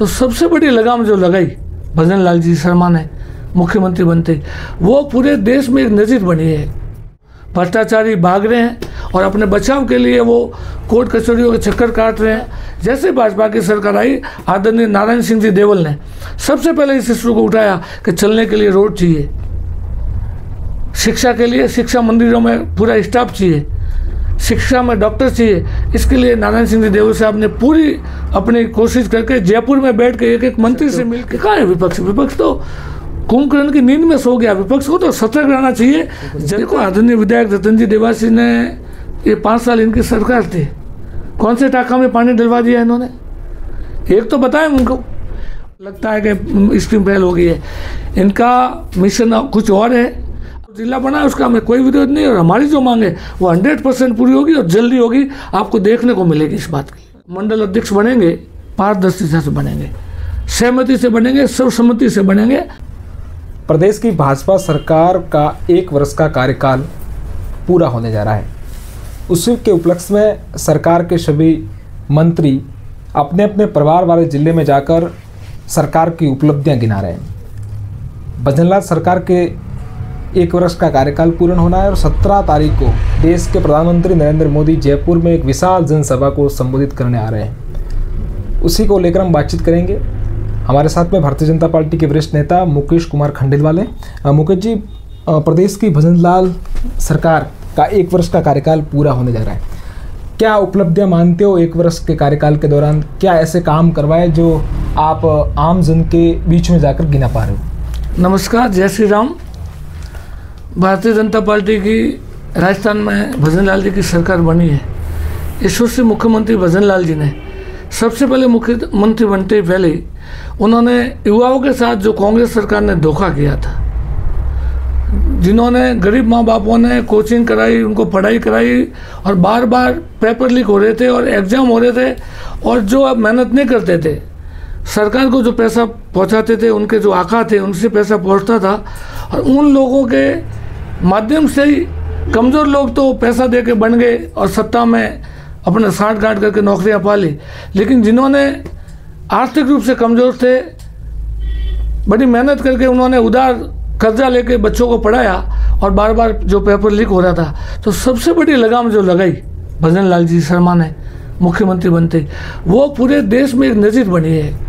तो सबसे बड़ी लगाम जो लगाई भजन लाल जी शर्मा ने मुख्यमंत्री बनते, वो पूरे देश में एक नज़ीर बनी है। भ्रष्टाचारी भाग रहे हैं और अपने बचाव के लिए वो कोर्ट कचहरियों के चक्कर काट रहे हैं। जैसे भाजपा की सरकार आई, आदरणीय नारायण सिंह जी देवल ने सबसे पहले इस इशू को उठाया कि चलने के लिए रोड चाहिए, शिक्षा के लिए शिक्षा मंदिरों में पूरा स्टाफ चाहिए, शिक्षा में डॉक्टर चाहिए। इसके लिए नारायण सिंह जी देवल साहब ने पूरी अपनी कोशिश करके जयपुर में बैठ के एक मंत्री से मिल के कहा है विपक्ष तो कुंभकर्ण की नींद में सो गया। विपक्ष को तो सतर्क रहना चाहिए। देखो, आदरणीय विधायक रतन जी देवासी ने ये 5 साल इनकी सरकार थी, कौन से टाका में पानी डलवा दिया इन्होंने? एक तो बताएं उनको, लगता है कि स्कीम फेल हो गई है। इनका मिशन कुछ और है। जिला बना है, उसका हमें कोई विरोध नहीं, और हमारी जो मांग है वो 100% पूरी होगी और जल्दी होगी, आपको देखने को मिलेगी इस बात की। मंडल अध्यक्ष बनेंगे, पारदर्शिता से बनेंगे, सहमति से बनेंगे, सर्वसम्मति से बनेंगे। प्रदेश की भाजपा सरकार का 1 वर्ष का कार्यकाल पूरा होने जा रहा है। उसी के उपलक्ष्य में सरकार के सभी मंत्री अपने अपने परिवार वाले जिले में जाकर सरकार की उपलब्धियां गिना रहे हैं। भजनलाल सरकार के 1 वर्ष का कार्यकाल पूर्ण होना है और 17 तारीख को देश के प्रधानमंत्री नरेंद्र मोदी जयपुर में एक विशाल जनसभा को संबोधित करने आ रहे हैं। उसी को लेकर हम बातचीत करेंगे। हमारे साथ में भारतीय जनता पार्टी के वरिष्ठ नेता मुकेश कुमार खंडेलवाल हैं। मुकेश जी, प्रदेश की भजनलाल सरकार का 1 वर्ष का कार्यकाल पूरा होने जा रहा है, क्या उपलब्धियां मानते हो 1 वर्ष के कार्यकाल के दौरान? क्या ऐसे काम करवाए जो आप आम जन के बीच में जाकर गिना पा रहे हो? नमस्कार, जय श्री राम। भारतीय जनता पार्टी की राजस्थान में भजन लाल जी की सरकार बनी है। यशस्वी मुख्यमंत्री भजन लाल जी ने सबसे पहले मुख्यमंत्री बनते पहले उन्होंने युवाओं के साथ जो कांग्रेस सरकार ने धोखा किया था, जिन्होंने गरीब माँ बापों ने कोचिंग कराई, उनको पढ़ाई कराई और बार बार पेपर लीक हो रहे थे और एग्ज़ाम हो रहे थे, और जो अब मेहनत नहीं करते थे, सरकार को जो पैसा पहुंचाते थे, उनके जो आका थे उनसे पैसा पहुंचता था, और उन लोगों के माध्यम से ही कमज़ोर लोग तो पैसा दे के बन गए और सत्ता में अपने साठ गांठ करके नौकरियां पा ली। लेकिन जिन्होंने आर्थिक रूप से कमज़ोर थे, बड़ी मेहनत करके उन्होंने उधार कर्जा लेके बच्चों को पढ़ाया और बार बार जो पेपर लीक हो रहा था, तो सबसे बड़ी लगाम जो लगाई भजन लाल जी शर्मा ने मुख्यमंत्री बनते, वो पूरे देश में एक नज़ीर बनी है।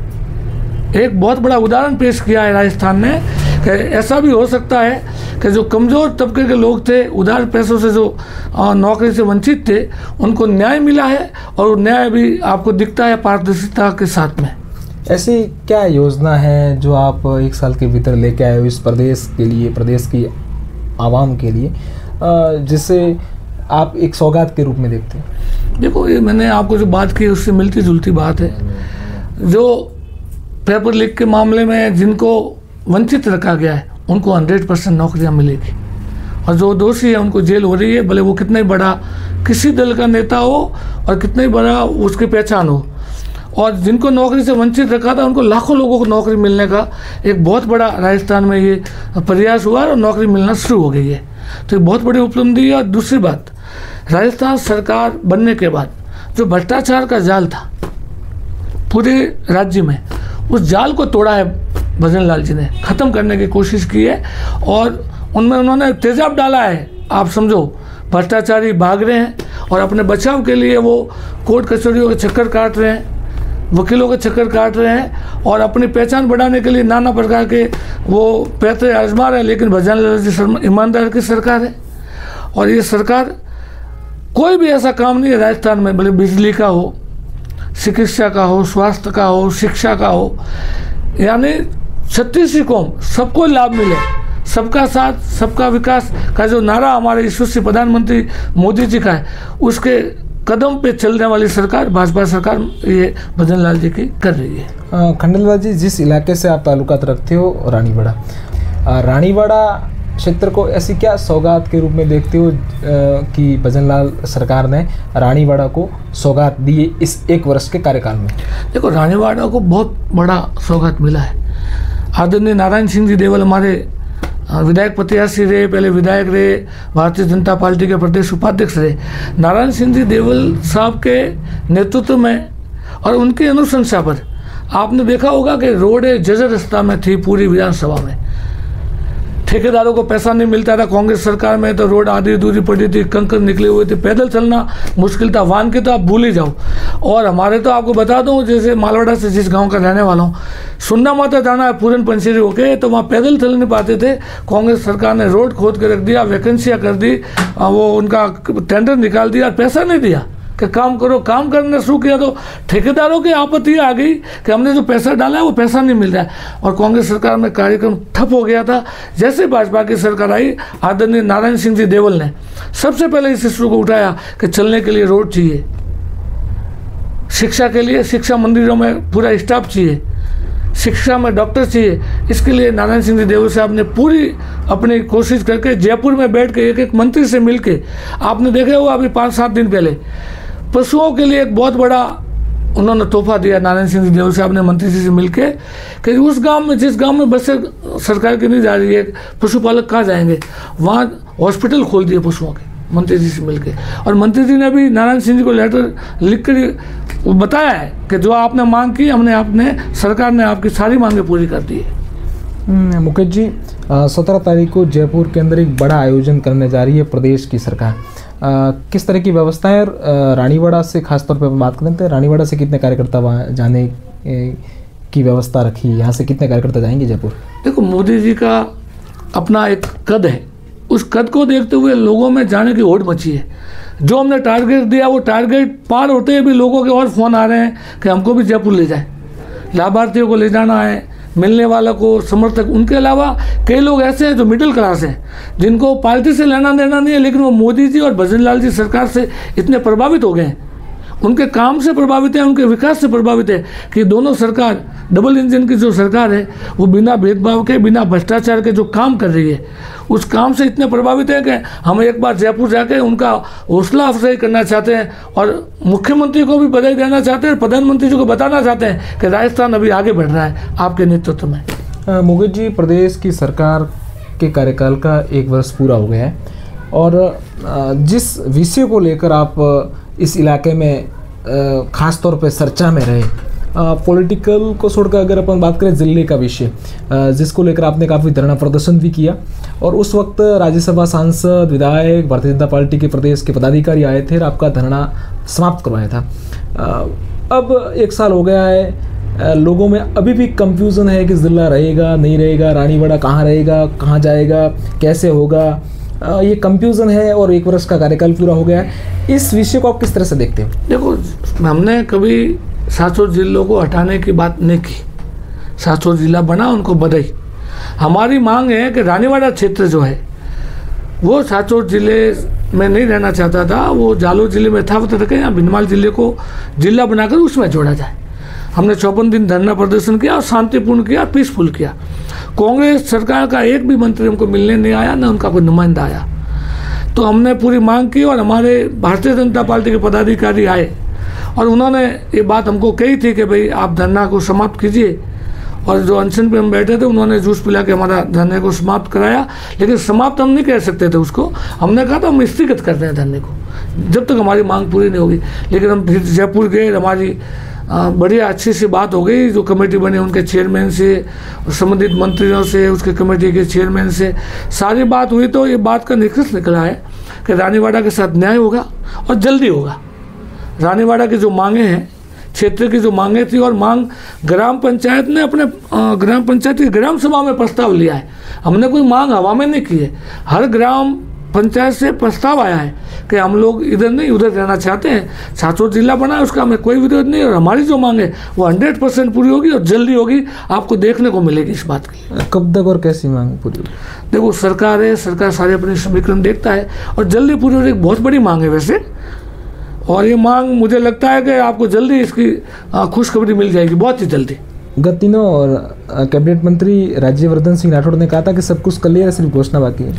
एक बहुत बड़ा उदाहरण पेश किया है राजस्थान ने कि ऐसा भी हो सकता है कि जो कमज़ोर तबके के लोग थे, उधार पैसों से जो नौकरी से वंचित थे, उनको न्याय मिला है, और न्याय भी आपको दिखता है पारदर्शिता के साथ में। ऐसी क्या योजना है जो आप 1 साल के भीतर लेके आए हो इस प्रदेश के लिए, प्रदेश की आवाम के लिए, जिसे आप एक सौगात के रूप में देखते हैं? देखो, ये मैंने आपको जो बात की उससे मिलती जुलती बात है। जो पेपर लीक के मामले में जिनको वंचित रखा गया है, उनको 100% नौकरियां मिलेगी, और जो दोषी है उनको जेल हो रही है, भले वो कितना ही बड़ा किसी दल का नेता हो और कितना ही बड़ा उसकी पहचान हो। और जिनको नौकरी से वंचित रखा था, उनको लाखों लोगों को नौकरी मिलने का एक बहुत बड़ा राजस्थान में ये प्रयास हुआ और नौकरी मिलना शुरू हो गई है। तो ये बहुत बड़ी उपलब्धि है। और दूसरी बात, राजस्थान सरकार बनने के बाद जो भ्रष्टाचार का जाल था पूरे राज्य में, उस जाल को तोड़ा है भजन लाल जी ने, ख़त्म करने की कोशिश की है, और उनमें उन्होंने तेजाब डाला है। आप समझो, भ्रष्टाचारी भाग रहे हैं और अपने बचाव के लिए वो कोर्ट कचहरियों के चक्कर काट रहे हैं, वकीलों के चक्कर काट रहे हैं, और अपनी पहचान बढ़ाने के लिए नाना प्रकार के वो पैतरे आजमा रहे हैं। लेकिन भजन लाल जी शर्मा ईमानदार की सरकार है, और ये सरकार कोई भी ऐसा काम नहीं है राजस्थान में, भले बिजली का हो, चिकित्सा का हो, स्वास्थ्य का हो, शिक्षा का हो, यानी 36 कौम सबको लाभ मिले, सबका साथ सबका विकास का जो नारा हमारे यशस्वी प्रधानमंत्री मोदी जी का है, उसके कदम पे चलने वाली सरकार भाजपा सरकार ये भजन लाल जी की कर रही है। खंडेलवाल जी, जिस इलाके से आप ताल्लुकात रखते हो, रानीवाड़ा, रानीवाड़ा क्षेत्र को ऐसी क्या सौगात के रूप में देखते हो कि भजन लाल सरकार ने रानीवाड़ा को सौगात दी इस 1 वर्ष के कार्यकाल में? देखो, रानीवाड़ा को बहुत बड़ा सौगात मिला है। आदरणीय नारायण सिंह जी देवल हमारे विधायक प्रत्याशी रहे, पहले विधायक रहे, भारतीय जनता पार्टी के प्रदेश उपाध्यक्ष रहे। नारायण सिंह जी देवल साहब के नेतृत्व में और उनकी अनुशंसा पर आपने देखा होगा कि रोड जर्जर रास्ता में थी पूरी विधानसभा में, ठेकेदारों को पैसा नहीं मिलता था। कांग्रेस सरकार में तो रोड आधी अधूरी पड़ी थी, कंकर निकले हुए थे, पैदल चलना मुश्किल था, वाहन के तो आप भूल ही जाओ। और हमारे तो आपको बता दूं, जैसे मालवाड़ा से जिस गांव का रहने वाला हूँ, सुन्ना माता जाना है पूरन पंचेरी होके, तो वहाँ पैदल चल नहीं पाते थे। कांग्रेस सरकार ने रोड खोद के रख दिया, वैकेंसियाँ कर दी, वो उनका टेंडर निकाल दिया, पैसा नहीं दिया कि काम करो। काम करना शुरू किया तो ठेकेदारों की आपत्ति आ गई कि हमने जो पैसा डाला है वो पैसा नहीं मिल रहा है, और कांग्रेस सरकार में कार्यक्रम ठप हो गया था। जैसे भाजपा की सरकार आई, आदरणीय नारायण सिंह जी देवल ने सबसे पहले इस इशू को उठाया कि चलने के लिए रोड चाहिए, शिक्षा के लिए शिक्षा मंदिरों में पूरा स्टाफ चाहिए, शिक्षा में डॉक्टर चाहिए। इसके लिए नारायण सिंह जी देवल साहब ने पूरी अपनी कोशिश करके जयपुर में बैठ के एक एक मंत्री से मिल के, आपने देखे होगा अभी 5-7 दिन पहले पशुओं के लिए एक बहुत बड़ा उन्होंने तोहफा दिया, नारायण सिंह जी देवल साहब ने मंत्री जी से मिलके, कि उस गांव में, जिस गांव में बसें सरकार की नहीं जा रही है, पशुपालक कहाँ जाएंगे, वहाँ हॉस्पिटल खोल दिए पशुओं के, मंत्री जी से मिलके। और मंत्री जी ने भी नारायण सिंह जी को लेटर लिख कर बताया है कि जो आपने मांग की, हमने सरकार ने आपकी सारी मांगें पूरी कर दी है। मुकेश जी, 17 तारीख को जयपुर के अंदर एक बड़ा आयोजन करने जा रही है प्रदेश की सरकार। किस तरह की व्यवस्थाएं, रानीवाड़ा से खासतौर पर बात करें तो रानीवाड़ा से कितने कार्यकर्ता वहाँ जाने की व्यवस्था रखी, यहाँ से कितने कार्यकर्ता जाएंगे जयपुर? देखो, मोदी जी का अपना एक कद है, उस कद को देखते हुए लोगों में जाने की होड़ मची है। जो हमने टारगेट दिया वो टारगेट पार होते हुए भी लोगों के और फ़ोन आ रहे हैं कि हमको भी जयपुर ले जाए, लाभार्थियों को ले जाना है, मिलने वालों को, समर्थक। उनके अलावा कई लोग ऐसे हैं जो मिडिल क्लास हैं, जिनको पार्टी से लेना देना नहीं है, लेकिन वो मोदी जी और भजन लाल जी सरकार से इतने प्रभावित हो गए हैं, उनके काम से प्रभावित है, उनके विकास से प्रभावित है कि दोनों सरकार, डबल इंजन की जो सरकार है, वो बिना भेदभाव के, बिना भ्रष्टाचार के जो काम कर रही है, उस काम से इतने प्रभावित है कि हम एक बार जयपुर जाके उनका हौसला अफजाई करना चाहते हैं, और मुख्यमंत्री को भी बधाई देना चाहते हैं, और प्रधानमंत्री जी को बताना चाहते हैं कि राजस्थान अभी आगे बढ़ रहा है आपके नेतृत्व में। मुकेश जी, प्रदेश की सरकार के कार्यकाल का 1 वर्ष पूरा हो गया है, और जिस विषय को लेकर आप इस इलाके में खास तौर पे चर्चा में रहे, पॉलिटिकल को छोड़कर अगर अपन बात करें जिले का विषय, जिसको लेकर आपने काफ़ी धरना प्रदर्शन भी किया, और उस वक्त राज्यसभा सांसद, विधायक, भारतीय जनता पार्टी के प्रदेश के पदाधिकारी आए थे और आपका धरना समाप्त करवाया था। अब 1 साल हो गया है, लोगों में अभी भी कंफ्यूजन है कि जिला रहेगा नहीं रहेगा, रानीवाड़ा कहाँ रहेगा, कहाँ जाएगा, कैसे होगा, ये कंफ्यूजन है, और 1 वर्ष का कार्यकाल पूरा हो गया है। इस विषय को आप किस तरह से देखते हो? देखो, हमने कभी 700 जिलों को हटाने की बात नहीं की, 700 जिला बना, उनको बधाई। हमारी मांग है कि रानीवाड़ा क्षेत्र जो है वो 700 जिले में नहीं रहना चाहता था, वो जालोर जिले में था, वो रखे, यहाँ भिंडमाल जिले को जिला बनाकर उसमें जोड़ा जाए। हमने 54 दिन धरना प्रदर्शन किया और शांतिपूर्ण किया, पीसफुल किया। कांग्रेस सरकार का एक भी मंत्री हमको मिलने नहीं आया, ना उनका कोई नुमाइंदा आया। तो हमने पूरी मांग की, और हमारे भारतीय जनता पार्टी के पदाधिकारी आए और उन्होंने ये बात हमको कही थी कि भाई आप धरना को समाप्त कीजिए, और जो अनशन पे हम बैठे थे उन्होंने जूस पिला के हमारा धरने को समाप्त कराया। लेकिन समाप्त हम नहीं कह सकते थे उसको, हमने कहा था हम स्थगित कर रहे हैं धरने को जब तक हमारी मांग पूरी नहीं होगी। लेकिन हम फिर जयपुर गए, हमारी बढ़िया अच्छी सी बात हो गई, जो कमेटी बनी उनके चेयरमैन से, संबंधित मंत्रियों से, उसके कमेटी के चेयरमैन से सारी बात हुई। तो ये बात का निष्कर्ष निकला है कि रानीवाड़ा के साथ न्याय होगा और जल्दी होगा। रानीवाड़ा की जो मांगे हैं, क्षेत्र की जो मांगे थी, और मांग ग्राम पंचायत ने अपने ग्राम पंचायत की ग्राम सभा में प्रस्ताव लिया है, हमने कोई मांग हवा में नहीं की है। हर ग्राम पंचायत से प्रस्ताव आया है कि हम लोग इधर नहीं उधर रहना चाहते हैं, 700 जिला बना है, उसका हमें कोई विरोध नहीं, और हमारी जो मांग है वो 100% पूरी होगी और जल्दी होगी, आपको देखने को मिलेगी इस बात की। कब तक और कैसी मांग पूरी होगी? देखो, सरकार है, सरकार सारे अपने समीकरण देखता है, और जल्दी पूरी होगी। बहुत बड़ी मांग है वैसे, और ये मांग मुझे लगता है कि आपको जल्दी इसकी खुशखबरी मिल जाएगी, बहुत ही जल्दी। गत दिनों और कैबिनेट मंत्री राज्यवर्धन सिंह राठौड़ ने कहा था कि सब कुछ क्लियर है, सिर्फ घोषणा बाकी है।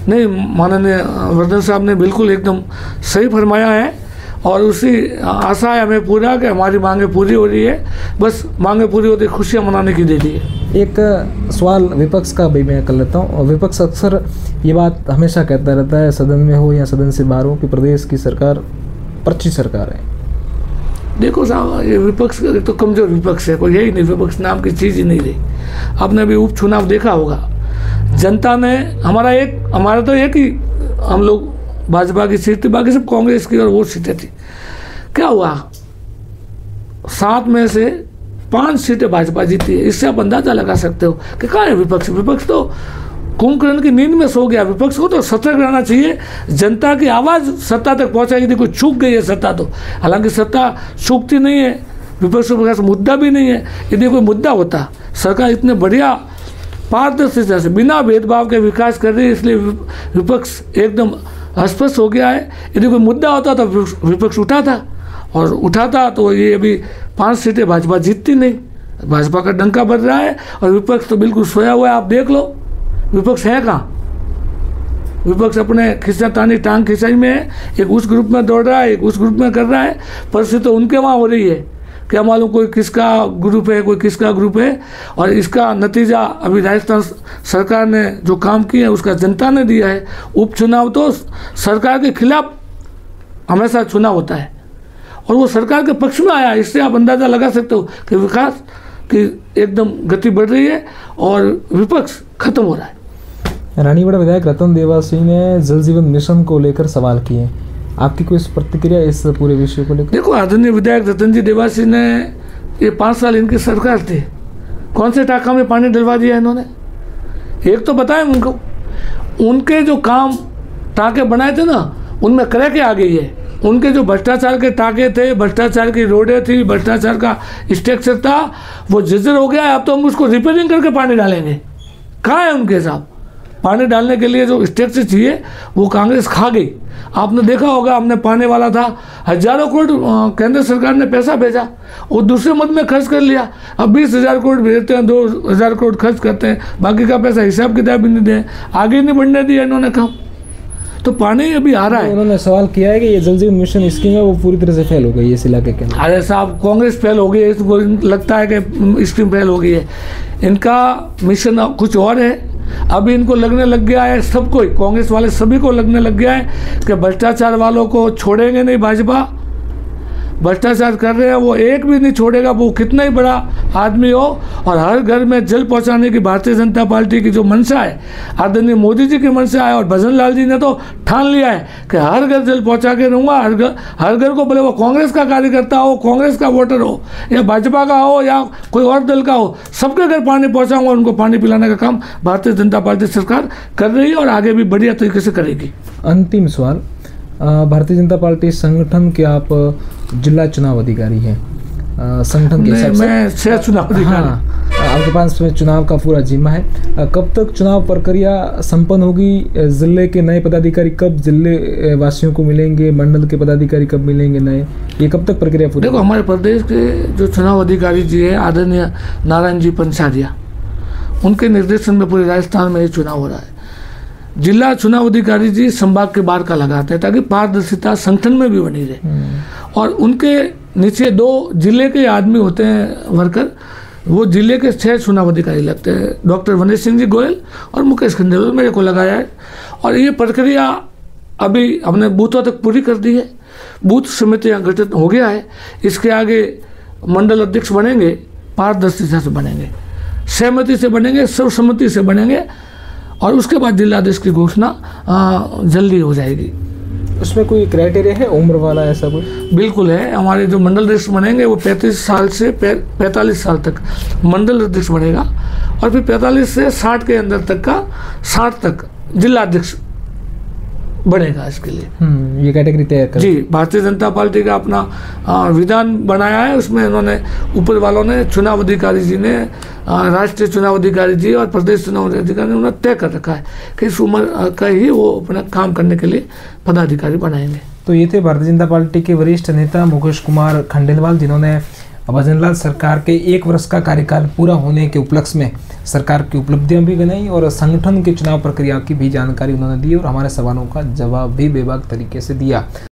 नहीं, माननीय वर्धन साहब ने बिल्कुल एकदम सही फरमाया है, और उसी आशा है हमें पूरा कि हमारी मांगें पूरी हो रही है। बस मांगें पूरी होती खुशियाँ मनाने की दे दी है। एक सवाल विपक्ष का भी मैं कर लेता हूँ, और विपक्ष अक्सर ये बात हमेशा कहता रहता है, सदन में हो या सदन से बाहर हो, कि प्रदेश की सरकार पर्ची सरकार है। देखो साहब, ये विपक्ष तो कमजोर विपक्ष है, कोई यही नहीं, विपक्ष नाम की चीज़ ही नहीं रही। आपने अभी उपचुनाव देखा होगा, जनता ने हमारा तो एक ही, हम लोग भाजपा की सीट थी, बाकी सब कांग्रेस की और वो सीटें थी। क्या हुआ, 7 में से 5 सीटें भाजपा जीती है। इससे आप अंदाजा लगा सकते हो कि कहाँ है विपक्ष। विपक्ष तो कुंभकर्ण की नींद में सो गया। विपक्ष को तो सतर्क रहना चाहिए, जनता की आवाज़ सत्ता तक पहुँचाएगी। देखो चूक गई है सत्ता तो, हालांकि सत्ता चूकती नहीं है, विपक्ष के पास मुद्दा भी नहीं है। यदि कोई मुद्दा होता, सरकार इतने बढ़िया पारदर्शिता से बिना भेदभाव के विकास कर रही है, इसलिए विपक्ष एकदम अस्पष्ट हो गया है। यदि कोई मुद्दा होता तो विपक्ष उठाता, और उठाता तो ये अभी 5 सीटें भाजपा जीतती नहीं। भाजपा का डंका बज रहा है और विपक्ष तो बिल्कुल सोया हुआ है। आप देख लो विपक्ष है कहाँ। विपक्ष अपने खिंचातानी टांग खिंचाई में है, एक उस ग्रुप में दौड़ रहा है, एक उस ग्रुप में कर रहा है। परिस्थिति तो उनके वहाँ हो रही है, क्या मालूम कोई किसका ग्रुप है, कोई किसका ग्रुप है। और इसका नतीजा अभी राजस्थान सरकार ने जो काम किया है उसका जनता ने दिया है। उपचुनाव तो सरकार के खिलाफ हमेशा चुनाव होता है और वो सरकार के पक्ष में आया। इससे आप अंदाज़ा लगा सकते हो कि विकास की एकदम गति बढ़ रही है और विपक्ष खत्म हो रहा है। रानीवाड़ा विधायक रतन देवासी ने जल जीवन मिशन को लेकर सवाल किए, आपकी कोई प्रतिक्रिया इस पूरे विषय को लेकर? देखो, आदरणीय विधायक रतन जी देवासी ने, ये 5 साल इनकी सरकार थी, कौन से टाका में पानी डलवा दिया इन्होंने? एक तो बताएं उनको, उनके जो काम टाके बनाए थे ना, उनमें क्रैकें आ गई है। उनके जो भ्रष्टाचार के टाके थे, भ्रष्टाचार की रोडें थी, भ्रष्टाचार का स्ट्रक्चर था, वो जर्जर हो गया है। अब तो हम उसको रिपेयरिंग करके पानी डालेंगे। कहाँ है उनके साहब? पानी डालने के लिए जो स्ट्रक्चर चाहिए वो कांग्रेस खा गई। आपने देखा होगा, हमने पाने वाला था, हजारों करोड़ केंद्र सरकार ने पैसा भेजा, वो दूसरे मद में खर्च कर लिया। अब 20,000 करोड़ भेजते हैं, 2,000 करोड़ खर्च करते हैं, बाकी का पैसा हिसाब किताब भी नहीं दे, आगे नहीं बढ़ने दिया इन्होंने काम। तो पानी अभी आ रहा है। उन्होंने सवाल किया है कि ये जल जीवन मिशन स्कीम है वो पूरी तरह से फेल हो गई है इस इलाके के अंदर। अरे साहब, कांग्रेस फेल हो गई है, इसको लगता है कि स्कीम फेल हो गई है। इनका मिशन कुछ और है। अभी इनको लगने लग गया है, सबको, कांग्रेस वाले सभी को लगने लग गया है कि भ्रष्टाचार वालों को छोड़ेंगे नहीं। भाजपा भ्रष्टाचार कर रहे हैं, वो एक भी नहीं छोड़ेगा, वो कितना ही बड़ा आदमी हो। और हर घर में जल पहुंचाने की भारतीय जनता पार्टी की जो मंशा है, आदरणीय मोदी जी की मंशा है, और भजन लाल जी ने तो ठान लिया है कि हर घर जल पहुंचा के रहूँगा। हर घर को, भले वो कांग्रेस का कार्यकर्ता हो, कांग्रेस का वोटर हो, या भाजपा का हो, या कोई और दल का हो, सबके घर पानी पहुँचाऊँगा। उनको पानी पिलाने का काम भारतीय जनता पार्टी सरकार कर रही है और आगे भी बढ़िया तरीके से करेगी। अंतिम सवाल, भारतीय जनता पार्टी संगठन के आप जिला चुनाव अधिकारी हैं, संगठन के हिसाब से मैं 6 चुनाव अधिकारी। आपके पास चुनाव का पूरा जिम्मा है। कब तक चुनाव प्रक्रिया संपन्न होगी? जिले के नए पदाधिकारी कब जिले वासियों को मिलेंगे? मंडल के पदाधिकारी कब मिलेंगे नए? ये कब तक प्रक्रिया पूरी? देखो, हमारे प्रदेश के जो चुनाव अधिकारी जी है, आदरणीय नारायण जी पंचारिया, उनके निर्देशन में पूरे राजस्थान में ये चुनाव हो रहा है। जिला चुनाव अधिकारी जी संभाग के बाहर का लगाते हैं ताकि पारदर्शिता संगठन में भी बनी रहे। और उनके नीचे 2 जिले के आदमी होते हैं वर्कर, वो जिले के 6 चुनाव अधिकारी लगते हैं। डॉक्टर वनेश सिंह जी गोयल और मुकेश खंडेलवाल मेरे को लगाया है। और ये प्रक्रिया अभी हमने बूथों तक पूरी कर दी है। बूथ समितियाँ गठित हो गया है। इसके आगे मंडल अध्यक्ष बनेंगे, पारदर्शिता से बनेंगे, सहमति से बनेंगे, सर्वसम्मति से बनेंगे, और उसके बाद जिलाधीश की घोषणा जल्दी हो जाएगी। उसमें कोई क्राइटेरिया है उम्र वाला, ऐसा कोई? बिल्कुल है। हमारे जो मंडल अध्यक्ष बनेंगे वो 35 साल से 45 साल तक मंडल अध्यक्ष बनेगा, और फिर 45 से 60 के अंदर तक का 60 तक जिलाध्यक्ष बनेगा। इसके लिए ये कैटेगरी तय कर जी भारतीय जनता पार्टी का अपना विधान बनाया है। उसमें इन्होंने, ऊपर वालों ने, चुनाव अधिकारी जी ने, राष्ट्रीय चुनाव अधिकारी जी और प्रदेश चुनाव अधिकारी ने उन्होंने तय कर रखा है कि इस उम्र का ही वो अपना काम करने के लिए पदाधिकारी बनाएंगे। तो ये थे भारतीय जनता पार्टी के वरिष्ठ नेता मुकेश कुमार खंडेलवाल, जिन्होंने भजन लाल सरकार के 1 वर्ष का कार्यकाल पूरा होने के उपलक्ष्य में सरकार की उपलब्धियां भी गिनाई और संगठन की चुनाव प्रक्रिया की भी जानकारी उन्होंने दी और हमारे सवालों का जवाब भी बेबाक तरीके से दिया।